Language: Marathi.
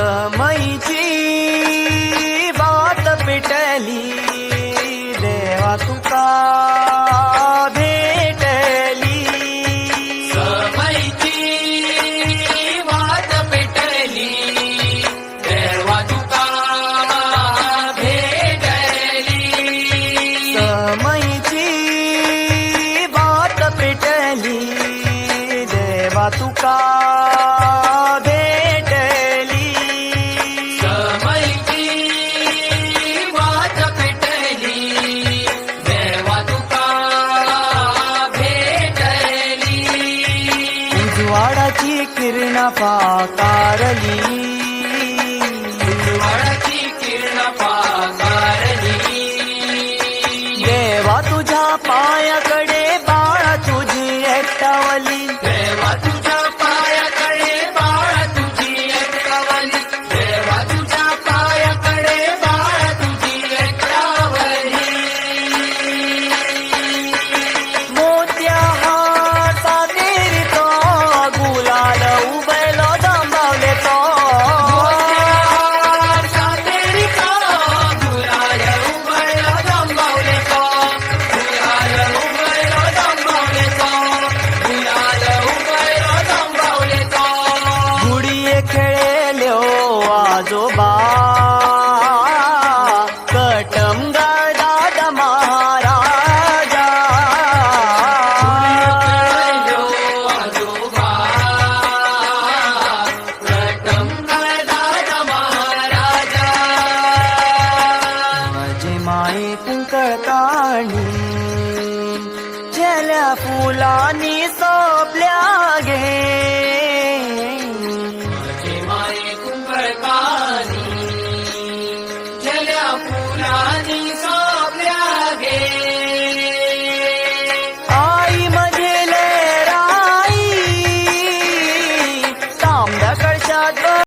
समईची बात पेटली देवा तुका भेटली समईची वाट पेटली देवा तुका भेटली समईची बात पेटली देवा तुका भेटली समईची वाट पेटली देवा तुका भेटली उजवाडाची किरण पाकारली